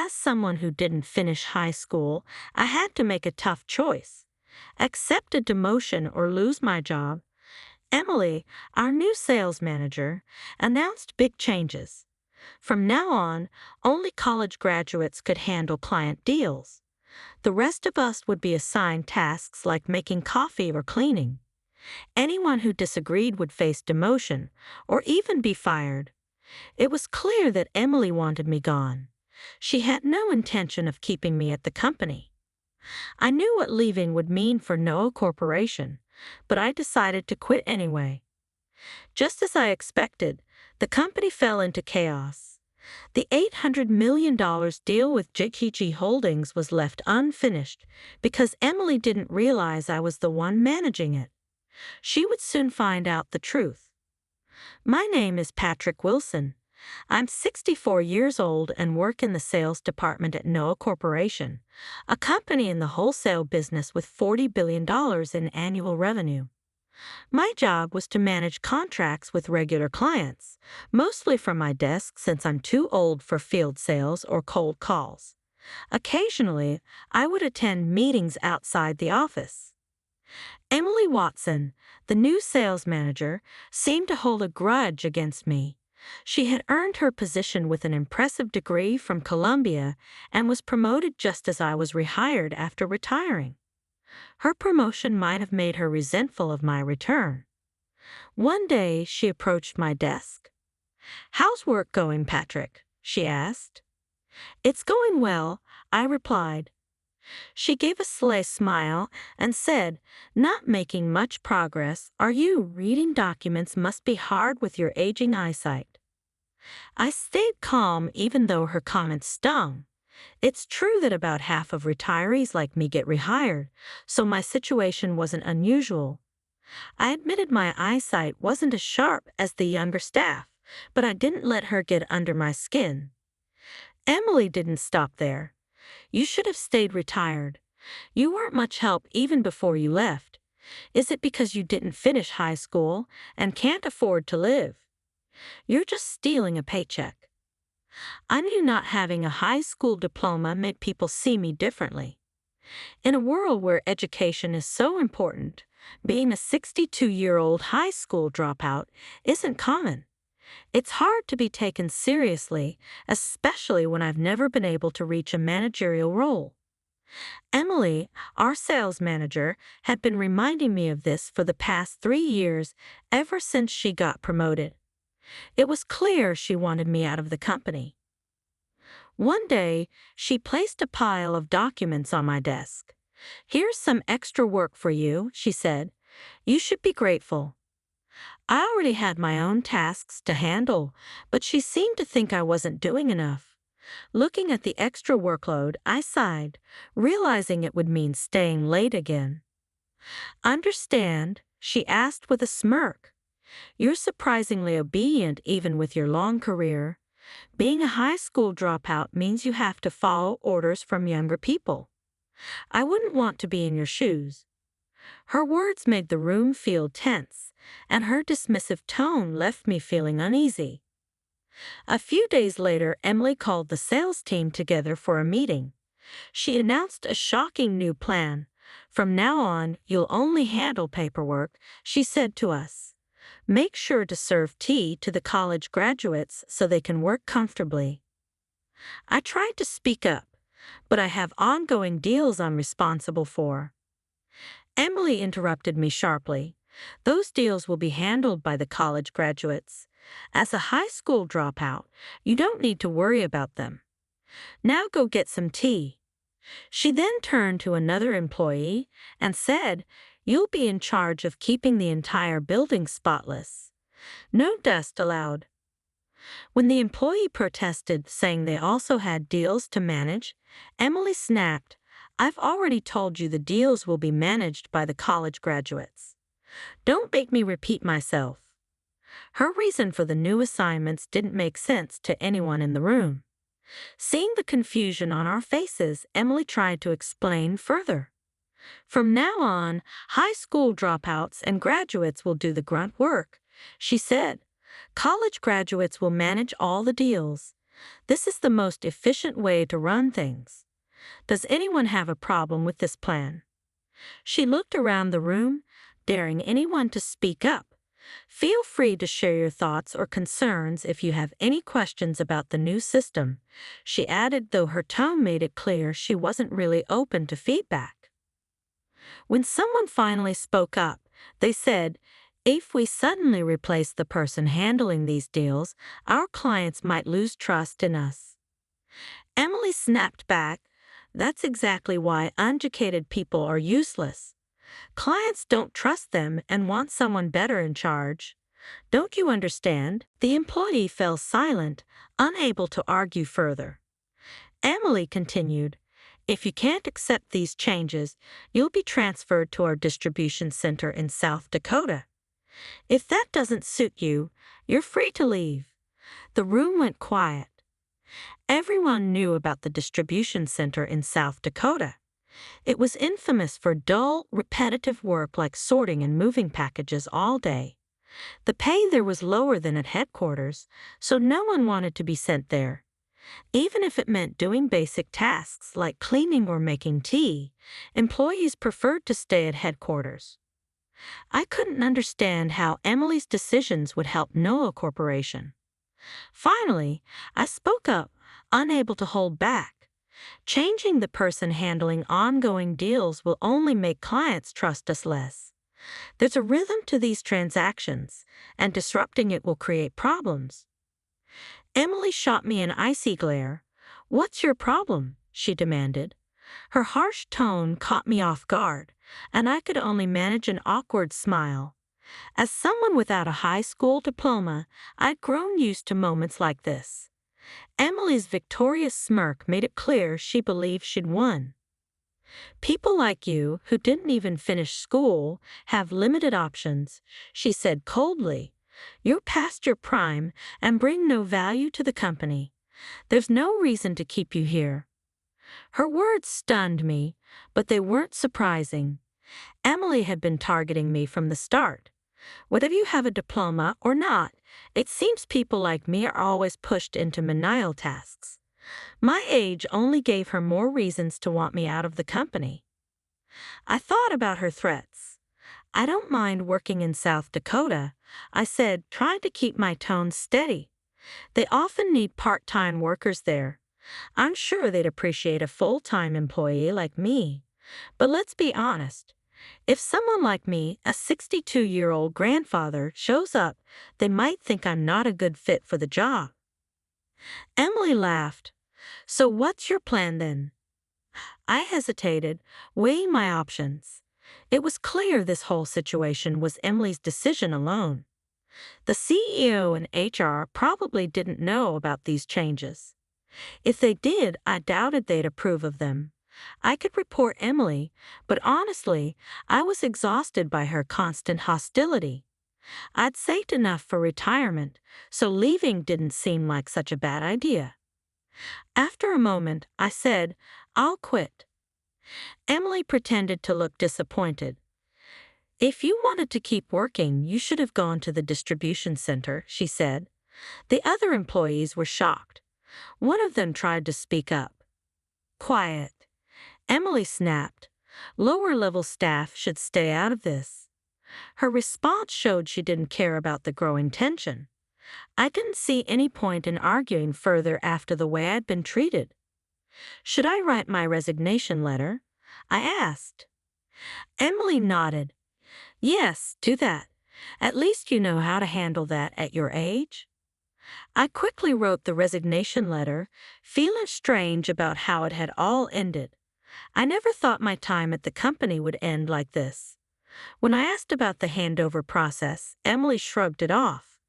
As someone who didn't finish high school, I had to make a tough choice. Accept a demotion or lose my job. Emily, our new sales manager, announced big changes. From now on, only college graduates could handle client deals. The rest of us would be assigned tasks like making coffee or cleaning. Anyone who disagreed would face demotion or even be fired. It was clear that Emily wanted me gone. She had no intention of keeping me at the company. I knew what leaving would mean for Noah Corporation, but I decided to quit anyway. Just as I expected, the company fell into chaos. The $800 million deal with JKG Holdings was left unfinished because Emily didn't realize I was the one managing it. She would soon find out the truth. My name is Patrick Wilson. I'm 64 years old and work in the sales department at Noah Corporation, a company in the wholesale business with $40 billion in annual revenue. My job was to manage contracts with regular clients, mostly from my desk since I'm too old for field sales or cold calls. Occasionally, I would attend meetings outside the office. Emily Watson, the new sales manager, seemed to hold a grudge against me. She had earned her position with an impressive degree from Columbia and was promoted just as I was rehired after retiring. Her promotion might have made her resentful of my return. One day, she approached my desk. "How's work going, Patrick?" she asked. "It's going well," I replied. She gave a sly smile and said, "Not making much progress, are you? Reading documents must be hard with your aging eyesight." I stayed calm even though her comments stung. It's true that about half of retirees like me get rehired, so my situation wasn't unusual. I admitted my eyesight wasn't as sharp as the younger staff, but I didn't let her get under my skin. Emily didn't stop there. "You should have stayed retired. You weren't much help even before you left. Is it because you didn't finish high school and can't afford to live? You're just stealing a paycheck." I knew not having a high school diploma made people see me differently. In a world where education is so important, being a 62-year-old high school dropout isn't common. It's hard to be taken seriously, especially when I've never been able to reach a managerial role. Emily, our sales manager, had been reminding me of this for the past 3 years, ever since she got promoted. It was clear she wanted me out of the company. One day, she placed a pile of documents on my desk. "Here's some extra work for you," she said. "You should be grateful." I already had my own tasks to handle, but she seemed to think I wasn't doing enough. Looking at the extra workload, I sighed, realizing it would mean staying late again. "Understand?" she asked with a smirk. "You're surprisingly obedient even with your long career. Being a high school dropout means you have to follow orders from younger people. I wouldn't want to be in your shoes." Her words made the room feel tense, and her dismissive tone left me feeling uneasy. A few days later, Emily called the sales team together for a meeting. She announced a shocking new plan. "From now on, you'll only handle paperwork," she said to us. "Make sure to serve tea to the college graduates so they can work comfortably." I tried to speak up, but I have ongoing deals I'm responsible for. Emily interrupted me sharply. "Those deals will be handled by the college graduates. As a high school dropout, you don't need to worry about them. Now go get some tea." She then turned to another employee and said, "You'll be in charge of keeping the entire building spotless. No dust allowed." When the employee protested, saying they also had deals to manage, Emily snapped, "I've already told you the deals will be managed by the college graduates. Don't make me repeat myself." Her reason for the new assignments didn't make sense to anyone in the room. Seeing the confusion on our faces, Emily tried to explain further. "From now on, high school dropouts and graduates will do the grunt work," she said. "College graduates will manage all the deals. This is the most efficient way to run things. Does anyone have a problem with this plan?" She looked around the room, daring anyone to speak up. "Feel free to share your thoughts or concerns if you have any questions about the new system," she added, though her tone made it clear she wasn't really open to feedback. When someone finally spoke up, they said, "If we suddenly replace the person handling these deals, our clients might lose trust in us." Emily snapped back, "That's exactly why uneducated people are useless. Clients don't trust them and want someone better in charge. Don't you understand?" The employee fell silent, unable to argue further. Emily continued, "If you can't accept these changes, you'll be transferred to our distribution center in South Dakota. If that doesn't suit you, you're free to leave." The room went quiet. Everyone knew about the distribution center in South Dakota. It was infamous for dull, repetitive work like sorting and moving packages all day. The pay there was lower than at headquarters, so no one wanted to be sent there. Even if it meant doing basic tasks like cleaning or making tea, employees preferred to stay at headquarters. I couldn't understand how Emily's decisions would help Noah Corporation. Finally, I spoke up, unable to hold back. Changing the person handling ongoing deals will only make clients trust us less. There's a rhythm to these transactions, and disrupting it will create problems. Emily shot me an icy glare. "What's your problem?" she demanded. Her harsh tone caught me off guard, and I could only manage an awkward smile. As someone without a high school diploma, I'd grown used to moments like this. Emily's victorious smirk made it clear she believed she'd won. "People like you, who didn't even finish school, have limited options," she said coldly. "You're past your prime and bring no value to the company. There's no reason to keep you here." Her words stunned me, but they weren't surprising. Emily had been targeting me from the start. Whether you have a diploma or not, it seems people like me are always pushed into menial tasks. My age only gave her more reasons to want me out of the company. I thought about her threats. "I don't mind working in South Dakota," I said, trying to keep my tone steady. "They often need part-time workers there. I'm sure they'd appreciate a full-time employee like me. But let's be honest. If someone like me, a 62-year-old grandfather, shows up, they might think I'm not a good fit for the job." Emily laughed. "So what's your plan then?" I hesitated, weighing my options. It was clear this whole situation was Emily's decision alone. The CEO and HR probably didn't know about these changes. If they did, I doubted they'd approve of them. I could report Emily, but honestly, I was exhausted by her constant hostility. I'd saved enough for retirement, so leaving didn't seem like such a bad idea. After a moment, I said, "I'll quit." Emily pretended to look disappointed. "If you wanted to keep working, you should have gone to the distribution center," she said. The other employees were shocked. One of them tried to speak up. "Quiet," Emily snapped. "Lower-level staff should stay out of this." Her response showed she didn't care about the growing tension. I didn't see any point in arguing further after the way I'd been treated. "Should I write my resignation letter?" I asked. Emily nodded. "Yes, do that. At least you know how to handle that at your age." I quickly wrote the resignation letter, feeling strange about how it had all ended. I never thought my time at the company would end like this. When I asked about the handover process, Emily shrugged it off.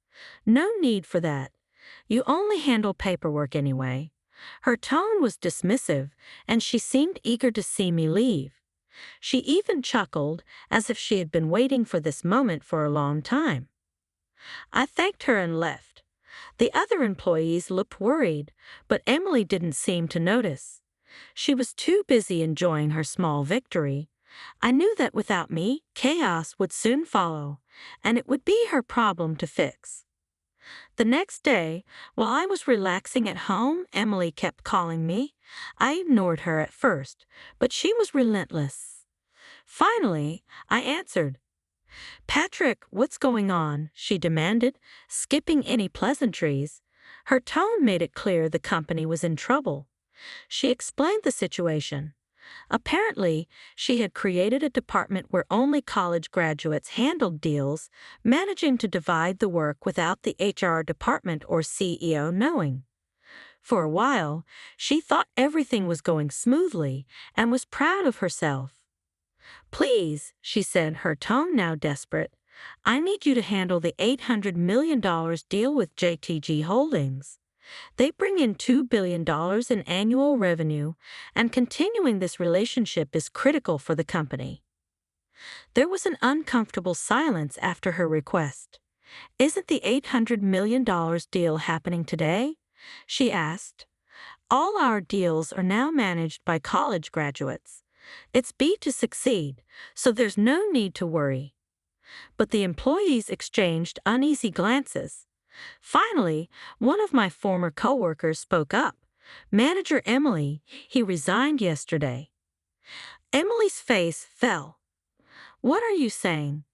"No need for that. You only handle paperwork anyway." Her tone was dismissive, and she seemed eager to see me leave. She even chuckled, as if she had been waiting for this moment for a long time. I thanked her and left. The other employees looked worried, but Emily didn't seem to notice. She was too busy enjoying her small victory. I knew that without me, chaos would soon follow, and it would be her problem to fix. The next day, while I was relaxing at home, Emily kept calling me. I ignored her at first, but she was relentless. Finally, I answered. "Patrick, what's going on?" she demanded, skipping any pleasantries. Her tone made it clear the company was in trouble. She explained the situation. Apparently, she had created a department where only college graduates handled deals, managing to divide the work without the HR department or CEO knowing. For a while, she thought everything was going smoothly and was proud of herself. "Please," she said, her tone now desperate, "I need you to handle the $800 million deal with JTG Holdings. They bring in $2 billion in annual revenue, and continuing this relationship is critical for the company." There was an uncomfortable silence after her request. "Isn't the $800 million deal happening today?" she asked. "All our deals are now managed by college graduates. It's B to succeed, so there's no need to worry." But the employees exchanged uneasy glances. Finally, one of my former coworkers spoke up. "Manager Emily, he resigned yesterday." Emily's face fell. "What are you saying?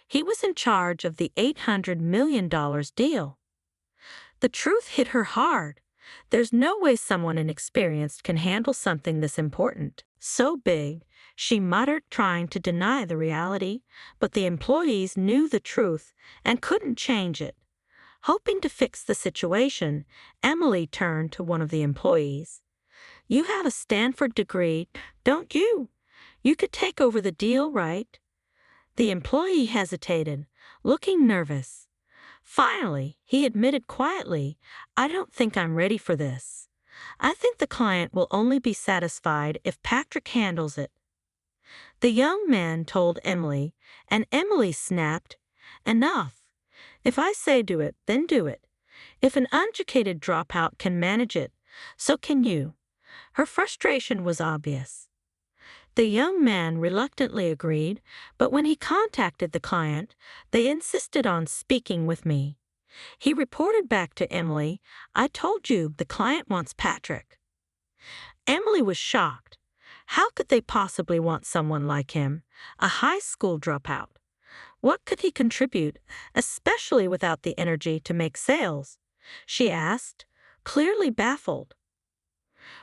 He was in charge of the $800 million deal." The truth hit her hard. There's no way someone inexperienced can handle something this important, so big, she muttered, trying to deny the reality, but the employees knew the truth and couldn't change it. Hoping to fix the situation, Emily turned to one of the employees. "You have a Stanford degree, don't you? You could take over the deal, right?" The employee hesitated, looking nervous. Finally, he admitted quietly, "I don't think I'm ready for this. I think the client will only be satisfied if Patrick handles it." The young man told Emily, and Emily snapped, "Enough. If I say do it, then do it. If an uneducated dropout can manage it, so can you." Her frustration was obvious. The young man reluctantly agreed, but when he contacted the client, they insisted on speaking with me. He reported back to Emily, "I told you the client wants Patrick." Emily was shocked. How could they possibly want someone like him, a high school dropout? What could he contribute, especially without the energy to make sales? She asked, clearly baffled.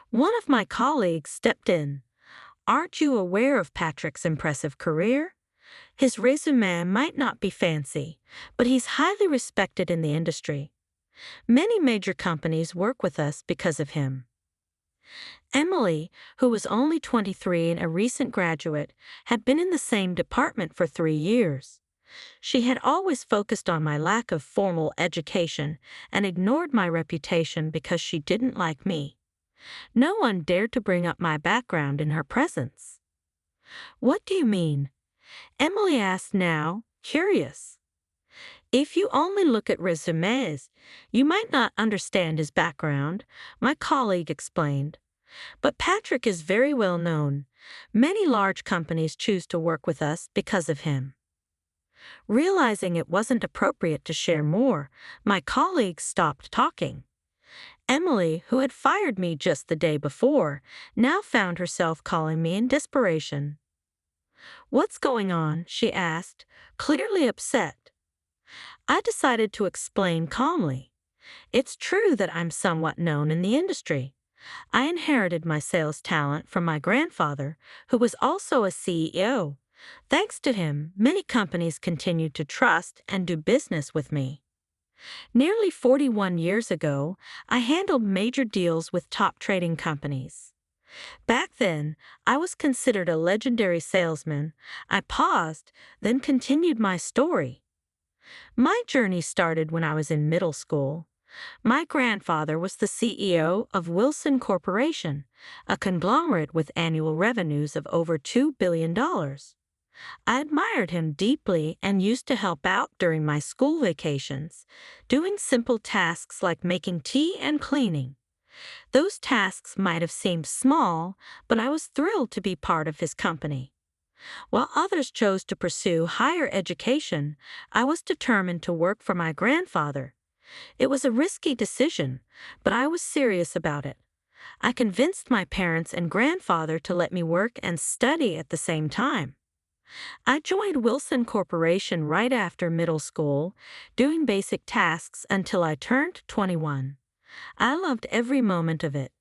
One of my colleagues stepped in. "Aren't you aware of Patrick's impressive career? His resume might not be fancy, but he's highly respected in the industry. Many major companies work with us because of him." Emily, who was only 23 and a recent graduate, had been in the same department for 3 years. She had always focused on my lack of formal education and ignored my reputation because she didn't like me. No one dared to bring up my background in her presence. "What do you mean?" Emily asked now, curious. "If you only look at resumes, you might not understand his background," my colleague explained. "But Patrick is very well known. Many large companies choose to work with us because of him." Realizing it wasn't appropriate to share more, my colleague stopped talking. Emily, who had fired me just the day before, now found herself calling me in desperation. "What's going on?" she asked, clearly upset. I decided to explain calmly. "It's true that I'm somewhat known in the industry. I inherited my sales talent from my grandfather, who was also a CEO. Thanks to him, many companies continued to trust and do business with me. Nearly 41 years ago, I handled major deals with top trading companies. Back then, I was considered a legendary salesman." I paused, then continued my story. "My journey started when I was in middle school. My grandfather was the CEO of Wilson Corporation, a conglomerate with annual revenues of over $2 billion. I admired him deeply and used to help out during my school vacations, doing simple tasks like making tea and cleaning. Those tasks might have seemed small, but I was thrilled to be part of his company. While others chose to pursue higher education, I was determined to work for my grandfather. It was a risky decision, but I was serious about it. I convinced my parents and grandfather to let me work and study at the same time. I joined Wilson Corporation right after middle school, doing basic tasks until I turned 21. I loved every moment of it.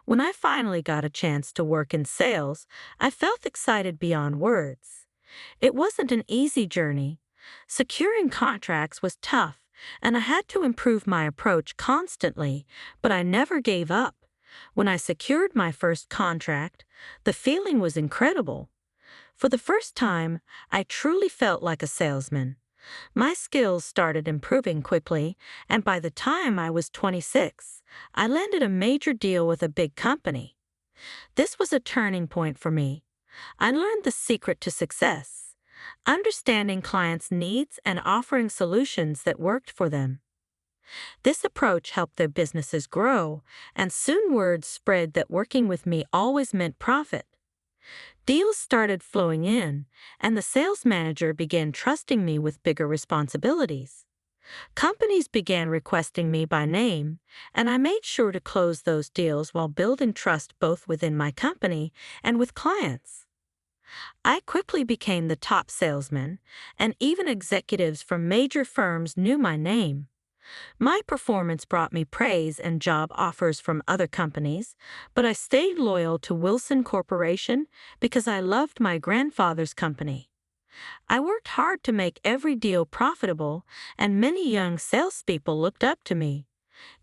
When I finally got a chance to work in sales, I felt excited beyond words. It wasn't an easy journey. Securing contracts was tough, and I had to improve my approach constantly, but I never gave up. When I secured my first contract, the feeling was incredible. For the first time, I truly felt like a salesman. My skills started improving quickly, and by the time I was 26, I landed a major deal with a big company. This was a turning point for me. I learned the secret to success: understanding clients' needs and offering solutions that worked for them. This approach helped their businesses grow, and soon word spread that working with me always meant profit. Deals started flowing in, and the sales manager began trusting me with bigger responsibilities. Companies began requesting me by name, and I made sure to close those deals while building trust both within my company and with clients. I quickly became the top salesman, and even executives from major firms knew my name. My performance brought me praise and job offers from other companies, but I stayed loyal to Wilson Corporation because I loved my grandfather's company. I worked hard to make every deal profitable, and many young salespeople looked up to me.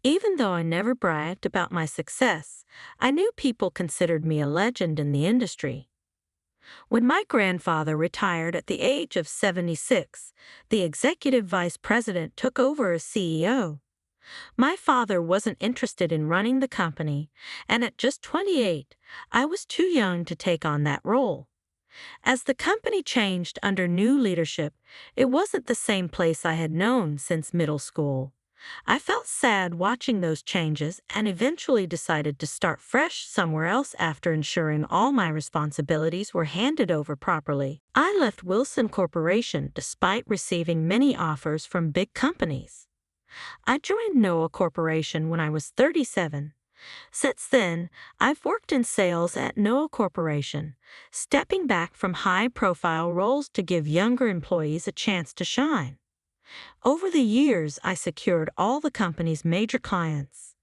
Even though I never bragged about my success, I knew people considered me a legend in the industry. When my grandfather retired at the age of 76, the executive vice president took over as CEO. My father wasn't interested in running the company, and at just 28, I was too young to take on that role. As the company changed under new leadership, it wasn't the same place I had known since middle school. I felt sad watching those changes and eventually decided to start fresh somewhere else after ensuring all my responsibilities were handed over properly. I left Wilson Corporation despite receiving many offers from big companies. I joined Noah Corporation when I was 37. Since then, I've worked in sales at Noah Corporation, stepping back from high-profile roles to give younger employees a chance to shine. Over the years, I secured all the company's major clients.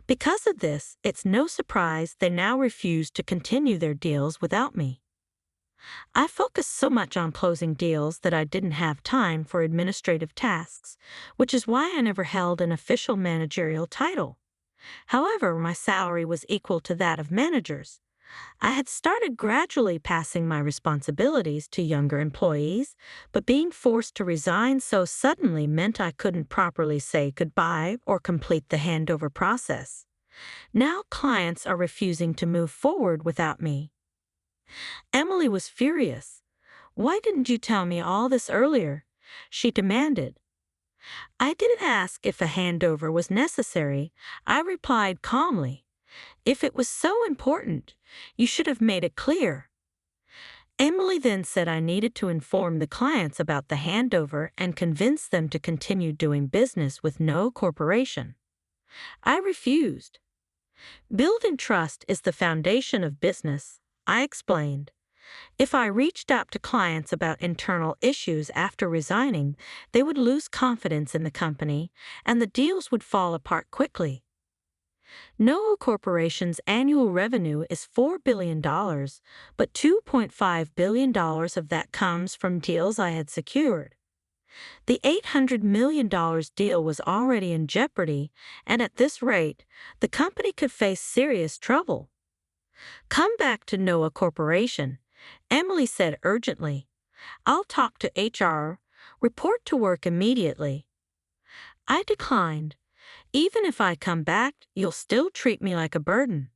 Because of this, it's no surprise they now refuse to continue their deals without me. I focused so much on closing deals that I didn't have time for administrative tasks, which is why I never held an official managerial title. However, my salary was equal to that of managers. I had started gradually passing my responsibilities to younger employees, but being forced to resign so suddenly meant I couldn't properly say goodbye or complete the handover process. Now clients are refusing to move forward without me. Emily was furious. "Why didn't you tell me all this earlier?" she demanded. I didn't ask if a handover was necessary. I replied calmly, "If it was so important, you should have made it clear." Emily then said I needed to inform the clients about the handover and convince them to continue doing business with no corporation. I refused. Building trust is the foundation of business, I explained. If I reached out to clients about internal issues after resigning, they would lose confidence in the company, and the deals would fall apart quickly. Noah Corporation's annual revenue is $4 billion, but $2.5 billion of that comes from deals I had secured. The $800 million deal was already in jeopardy, and at this rate, the company could face serious trouble. "Come back to Noah Corporation," Emily said urgently. "I'll talk to HR. Report to work immediately." I declined. "Even if I come back, you'll still treat me like a burden.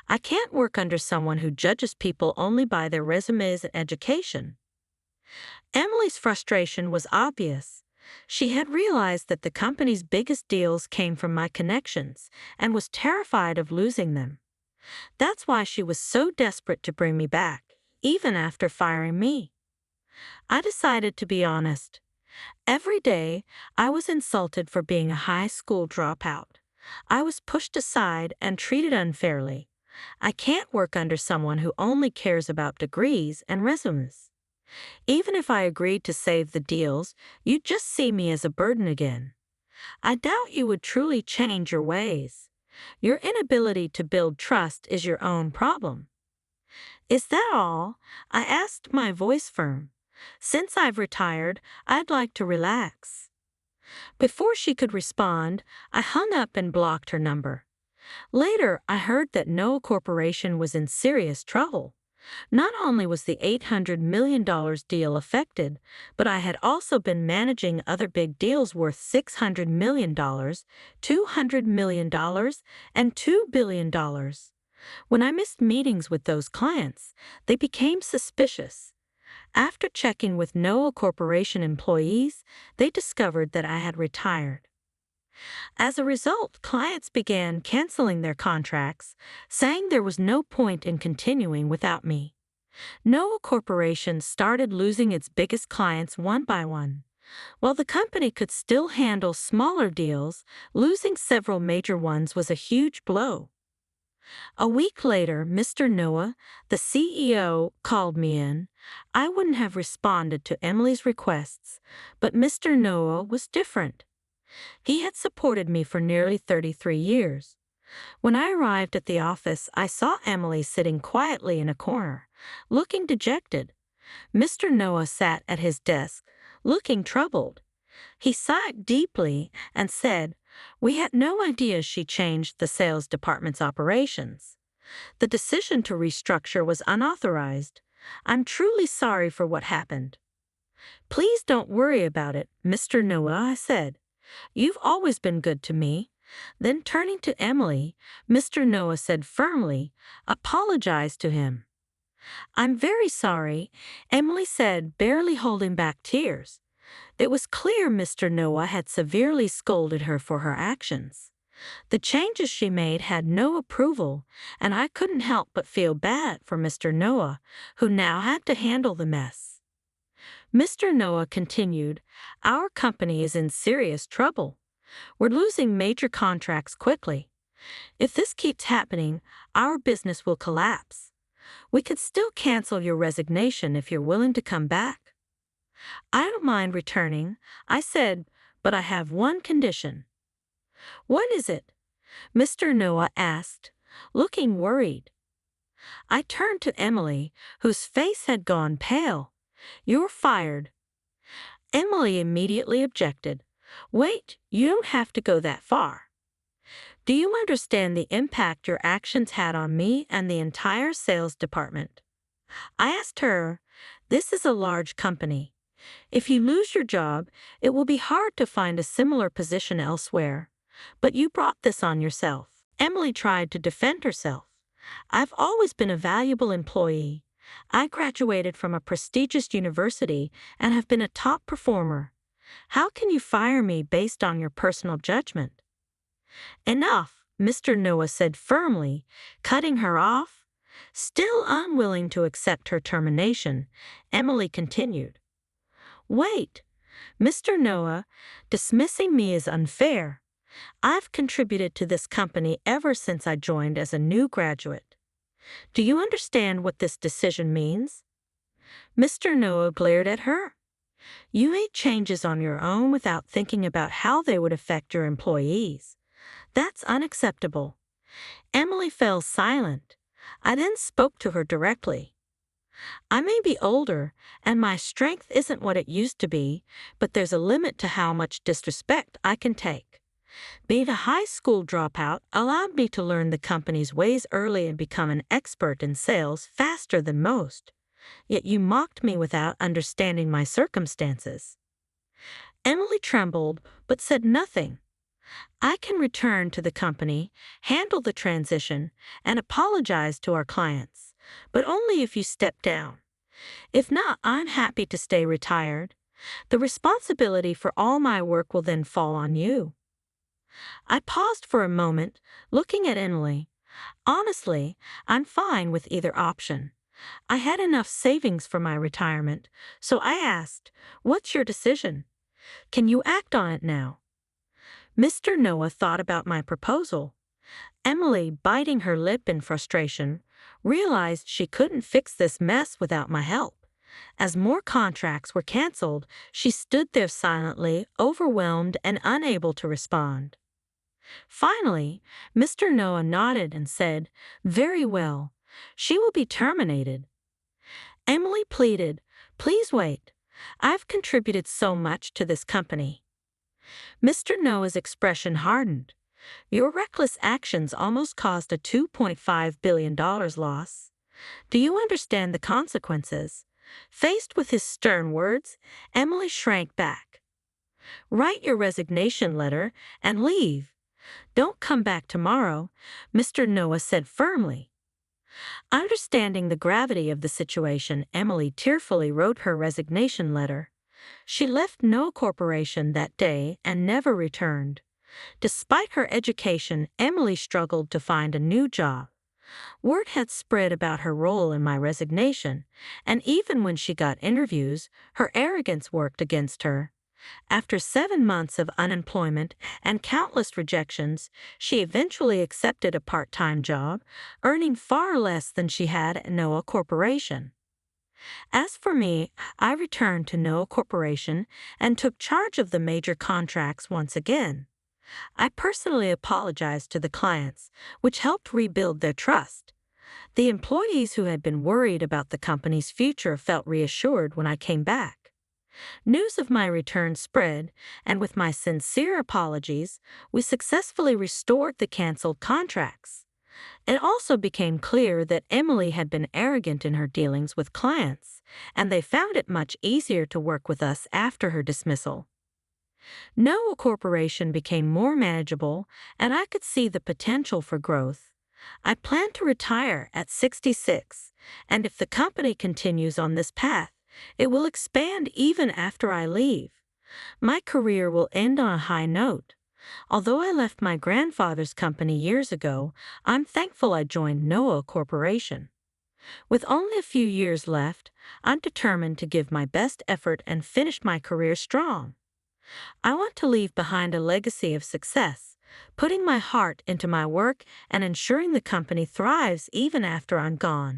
I can't work under someone who judges people only by their resumes and education." Emily's frustration was obvious. She had realized that the company's biggest deals came from my connections and was terrified of losing them. That's why she was so desperate to bring me back, even after firing me. I decided to be honest. Every day, I was insulted for being a high school dropout. I was pushed aside and treated unfairly. I can't work under someone who only cares about degrees and resumes. Even if I agreed to save the deals, you'd just see me as a burden again. I doubt you would truly change your ways. Your inability to build trust is your own problem. Is that all? I asked, my voice firm. Since I've retired, I'd like to relax. Before she could respond, I hung up and blocked her number. Later, I heard that Noah Corporation was in serious trouble. Not only was the $800 million deal affected, but I had also been managing other big deals worth $600 million, $200 million, and $2 billion. When I missed meetings with those clients, they became suspicious. After checking with Noah Corporation employees, they discovered that I had retired. As a result, clients began canceling their contracts, saying there was no point in continuing without me. Noah Corporation started losing its biggest clients one by one. While the company could still handle smaller deals, losing several major ones was a huge blow. A week later, Mr. Noah, the CEO, called me in. I wouldn't have responded to Emily's requests, but Mr. Noah was different. He had supported me for nearly 33 years. When I arrived at the office, I saw Emily sitting quietly in a corner, looking dejected. Mr. Noah sat at his desk, looking troubled. He sighed deeply and said, "We had no idea she changed the sales department's operations. The decision to restructure was unauthorized. I'm truly sorry for what happened." "Please don't worry about it, Mr. Noah," I said. "You've always been good to me." Then turning to Emily, Mr. Noah said firmly, "Apologize to him." "I'm very sorry," Emily said, barely holding back tears. It was clear Mr. Noah had severely scolded her for her actions. The changes she made had no approval, and I couldn't help but feel bad for Mr. Noah, who now had to handle the mess. Mr. Noah continued, "Our company is in serious trouble. We're losing major contracts quickly. If this keeps happening, our business will collapse. We could still cancel your resignation if you're willing to come back." "I don't mind returning," I said, "but I have one condition." "What is it?" Mr. Noah asked, looking worried. I turned to Emily, whose face had gone pale. "You're fired." Emily immediately objected. "Wait, you don't have to go that far. Do you understand the impact your actions had on me and the entire sales department?" I asked her, "This is a large company. If you lose your job, it will be hard to find a similar position elsewhere. But you brought this on yourself." Emily tried to defend herself. "I've always been a valuable employee. I graduated from a prestigious university and have been a top performer. How can you fire me based on your personal judgment?" "Enough," Mr. Noah said firmly, cutting her off. Still unwilling to accept her termination, Emily continued. "Wait, Mr. Noah, dismissing me is unfair. I've contributed to this company ever since I joined as a new graduate. Do you understand what this decision means?" Mr. Noah glared at her. "You made changes on your own without thinking about how they would affect your employees. That's unacceptable." Emily fell silent. I then spoke to her directly. "I may be older, and my strength isn't what it used to be, but there's a limit to how much disrespect I can take. Being a high school dropout allowed me to learn the company's ways early and become an expert in sales faster than most. Yet you mocked me without understanding my circumstances." Emily trembled, but said nothing. "I can return to the company, handle the transition, and apologize to our clients, but only if you step down. If not, I'm happy to stay retired. The responsibility for all my work will then fall on you." I paused for a moment, looking at Emily. Honestly, I'm fine with either option. I had enough savings for my retirement, so I asked, "What's your decision?" Can you act on it now? Mr. Noah thought about my proposal. Emily, biting her lip in frustration, realized she couldn't fix this mess without my help. As more contracts were canceled, she stood there silently, overwhelmed and unable to respond. Finally, Mr. Noah nodded and said, "Very well. She will be terminated." Emily pleaded, "Please wait. I've contributed so much to this company." Mr. Noah's expression hardened. "Your reckless actions almost caused a $2.5 billion loss. Do you understand the consequences?" Faced with his stern words, Emily shrank back. "Write your resignation letter and leave. Don't come back tomorrow," Mr. Noah said firmly. Understanding the gravity of the situation, Emily tearfully wrote her resignation letter. She left Noah Corporation that day and never returned. Despite her education, Emily struggled to find a new job. Word had spread about her role in my resignation, and even when she got interviews, her arrogance worked against her. After 7 months of unemployment and countless rejections, she eventually accepted a part-time job, earning far less than she had at Noah Corporation. As for me, I returned to Noah Corporation and took charge of the major contracts once again. I personally apologized to the clients, which helped rebuild their trust. The employees who had been worried about the company's future felt reassured when I came back. News of my return spread, and with my sincere apologies, we successfully restored the canceled contracts. It also became clear that Emily had been arrogant in her dealings with clients, and they found it much easier to work with us after her dismissal. Noah Corporation became more manageable, and I could see the potential for growth. I plan to retire at 66, and if the company continues on this path, it will expand even after I leave. My career will end on a high note. Although I left my grandfather's company years ago, I'm thankful I joined Noah Corporation. With only a few years left, I'm determined to give my best effort and finish my career strong. I want to leave behind a legacy of success, putting my heart into my work and ensuring the company thrives even after I'm gone.